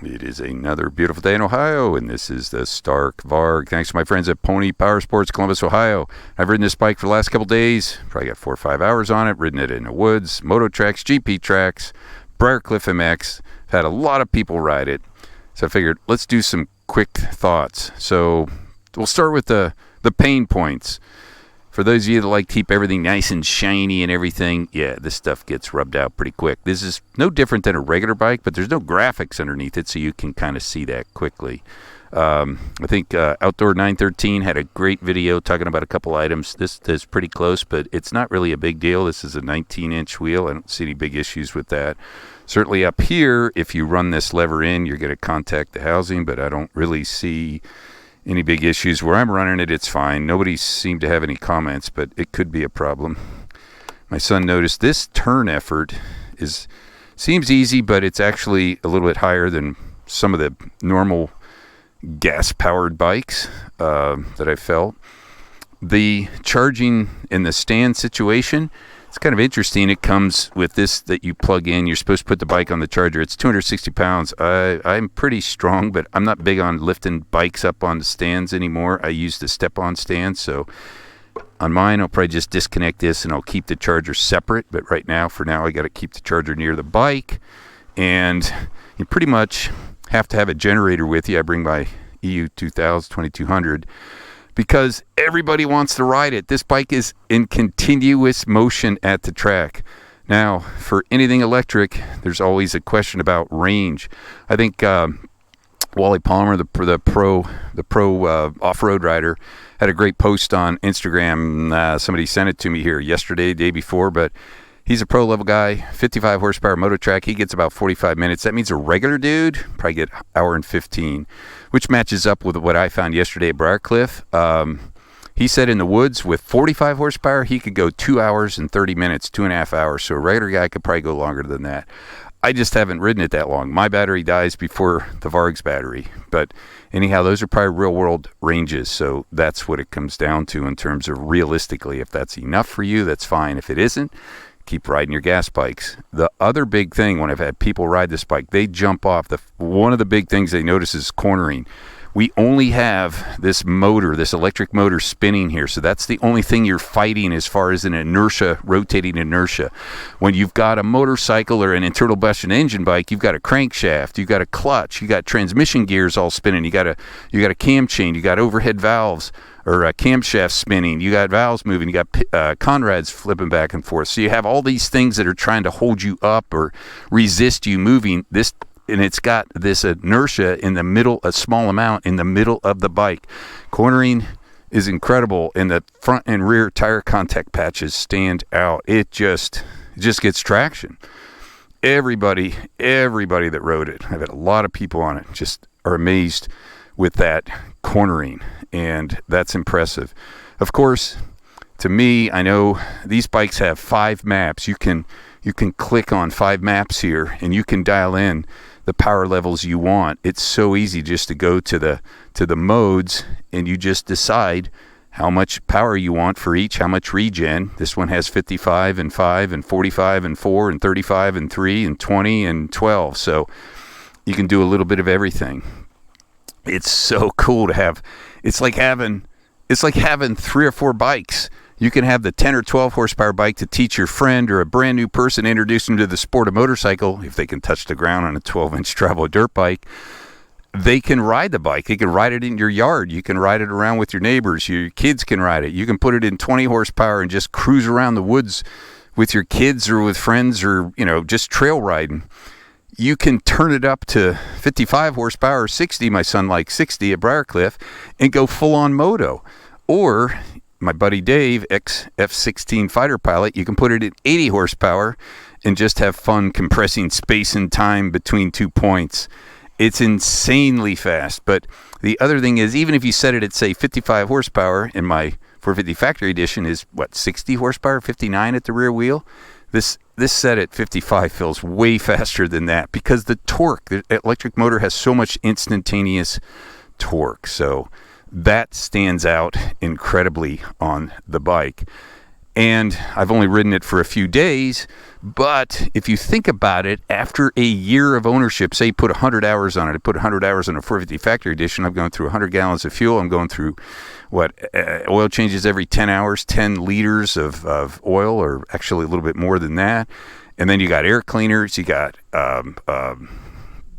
It is another beautiful day in Ohio, and this is the Stark Varg. Thanks to my friends at Pony Power Sports, Columbus, Ohio. I've ridden this bike for the last couple days. Probably got 4 or 5 hours on it. Ridden it in the woods, moto tracks, GP tracks, Briarcliff MX. I've had a lot of people ride it. So I figured, let's do some quick thoughts. So we'll start with the pain points. For those of you that like to keep everything nice and shiny and everything, yeah, this stuff gets rubbed out pretty quick. This is no different than a regular bike, but there's no graphics underneath it, so you can kind of see that quickly. I think Outdoor 913 had a great video talking about a couple items. This is pretty close, but it's not really a big deal. This is a 19-inch wheel. I don't see any big issues with that. Certainly up here, if you run this lever in, you're going to contact the housing, but I don't really see any big issues. Where I'm running it, it's fine. Nobody seemed to have any comments, but it could be a problem. My son noticed this turn effort seems easy, but it's actually a little bit higher than some of the normal gas-powered bikes that I felt. The charging in the stand situation, it's kind of interesting. It comes with this that you plug in. You're supposed to put the bike on the charger. It's 260 pounds. I'm pretty strong, but I'm not big on lifting bikes up on the stands anymore. I use the step-on stand, so on mine, I'll probably just disconnect this and I'll keep the charger separate. But right now, for now, I got to keep the charger near the bike, and you pretty much have to have a generator with you. I bring my EU 2000 2200. Because everybody wants to ride it. This bike is in continuous motion at the track. Now, for anything electric, there's always a question about range. I think Wally Palmer, the pro off-road rider, had a great post on Instagram. Somebody sent it to me here yesterday, day before, but he's a pro level guy, 55 horsepower moto track. He gets about 45 minutes. That means a regular dude probably get an hour and 15, which matches up with what I found yesterday at Briarcliff. He said in the woods with 45 horsepower, he could go 2 hours and 30 minutes, 2.5 hours. So a regular guy could probably go longer than that. I just haven't ridden it that long. My battery dies before the Varg's battery. But anyhow, those are probably real world ranges. So that's what it comes down to in terms of realistically. If that's enough for you, that's fine. If it isn't, keep riding your gas bikes. The other big thing when I've had people ride this bike, they jump off. One of the big things they notice is cornering. We only have this motor, this electric motor spinning here. So that's the only thing you're fighting as far as an inertia, rotating inertia. When you've got a motorcycle or an internal combustion engine bike, you've got a crankshaft, you've got a clutch, you got transmission gears all spinning, you got a cam chain, you got overhead valves or camshaft spinning, you got valves moving, you got Conrads flipping back and forth. So you have all these things that are trying to hold you up or resist you moving. And it's got this inertia in the middle, a small amount in the middle of the bike. Cornering is incredible, and the front and rear tire contact patches stand out. It just gets traction. Everybody that rode it, I've had a lot of people on it, just are amazed with that cornering, and that's impressive. Of course, to me, I know these bikes have 5 maps. You can click on 5 maps here, and you can dial in the power levels you want. It's so easy just to go to the modes, and you just decide how much power you want for each, how much regen. This one has 55 and 5 and 45 and 4 and 35 and 3 and 20 and 12. So you can do a little bit of everything. It's so cool to have. It's like having 3 or 4 bikes. You can have the 10 or 12 horsepower bike to teach your friend or a brand new person, introduce them to the sport of motorcycle. If they can touch the ground on a 12-inch travel dirt bike, they can ride the bike. They can ride it in your yard. You can ride it around with your neighbors. Your kids can ride it. You can put it in 20 horsepower and just cruise around the woods with your kids or with friends, or, just trail riding. You can turn it up to 55 horsepower or 60. My son likes 60 at Briarcliff, and go full-on moto. Or my buddy Dave, ex-F-16 fighter pilot, you can put it at 80 horsepower and just have fun compressing space and time between 2 points. It's insanely fast. But the other thing is, even if you set it at, say, 55 horsepower, and my 450 factory edition is, 60 horsepower, 59 at the rear wheel? This set at 55 feels way faster than that, because the torque, the electric motor has so much instantaneous torque. So that stands out incredibly on the bike. And I've only ridden it for a few days, but if you think about it, after a year of ownership, say you put 100 hours on it, I put 100 hours on a 450 factory edition, I'm going through 100 gallons of fuel, I'm going through, oil changes every 10 hours, 10 liters of oil, or actually a little bit more than that. And then you got air cleaners, you got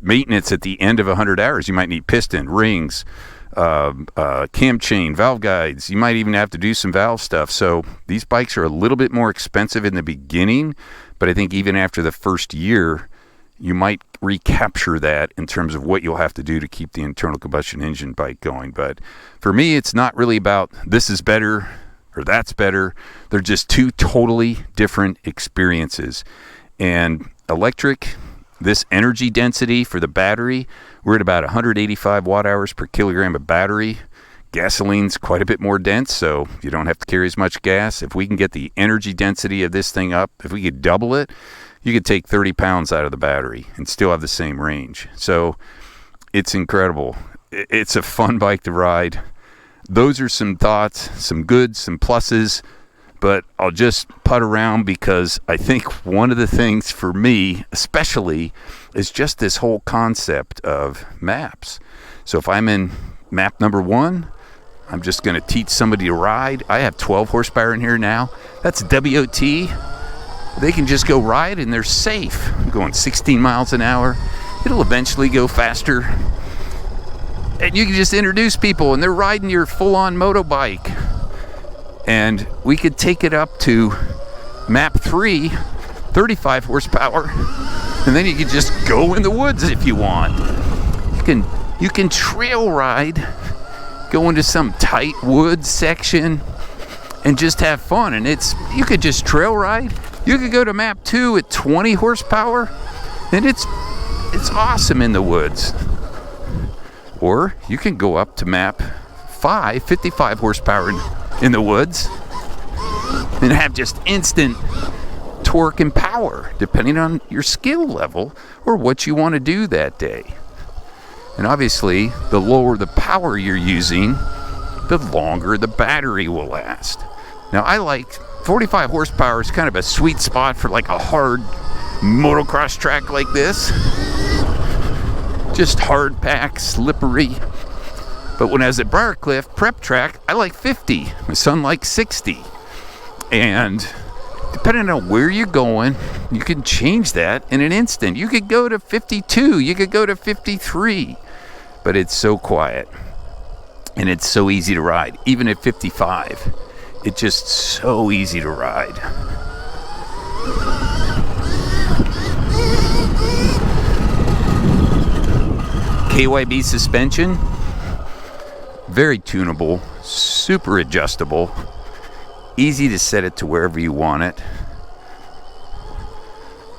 maintenance at the end of 100 hours. You might need piston, rings, cam chain, valve guides. You might even have to do some valve stuff. So these bikes are a little bit more expensive in the beginning, but I think even after the first year, you might recapture that in terms of what you'll have to do to keep the internal combustion engine bike going. But for me, it's not really about this is better or that's better. They're just two totally different experiences. And electric, this energy density for the battery, we're at about 185 watt hours per kilogram of battery. Gasoline's quite a bit more dense, so you don't have to carry as much gas. If we can get the energy density of this thing up, if we could double it, you could take 30 pounds out of the battery and still have the same range. So it's incredible. It's a fun bike to ride. Those are some thoughts, some goods, some pluses, but I'll just putt around because I think one of the things for me especially is just this whole concept of maps. So if I'm in map number 1, I'm just going to teach somebody to ride. I have 12 horsepower in here now. That's WOT. They can just go ride and they're safe. I'm going 16 miles an hour. It'll eventually go faster. And you can just introduce people and they're riding your full-on motorbike. And we could take it up to map 3, 35 horsepower. And then you can just go in the woods if you want. You can trail ride, go into some tight woods section and just have fun. And you could just trail ride. You could go to map 2 at 20 horsepower and it's awesome in the woods. Or you can go up to map 5, 55 horsepower in the woods and have just instant torque and power depending on your skill level or what you want to do that day. And obviously, the lower the power you're using, the longer the battery will last. Now, I like 45 horsepower is kind of a sweet spot for like a hard motocross track like this. Just hard pack, slippery. But when I was at Briarcliff prep track, I like 50. My son likes 60. And depending on where you're going, you can change that in an instant. You could go to 52. You could go to 53. But it's so quiet. And it's so easy to ride. Even at 55, it's just so easy to ride. KYB suspension, very tunable, super adjustable, easy to set it to wherever you want it.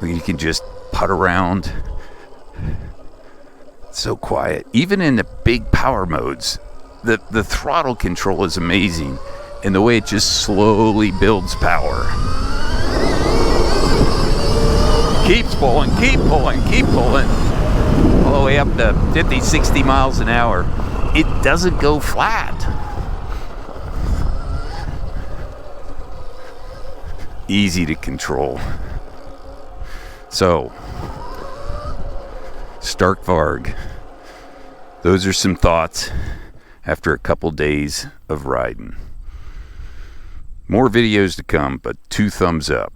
You can just putt around. It's so quiet. Even in the big power modes, the throttle control is amazing, and the way it just slowly builds power. Keeps pulling, keep pulling, keep pulling. All the way up to 50, 60 miles an hour. It doesn't go flat. Easy to control. So, Stark Varg. Those are some thoughts after a couple days of riding. More videos to come, but 2 thumbs up.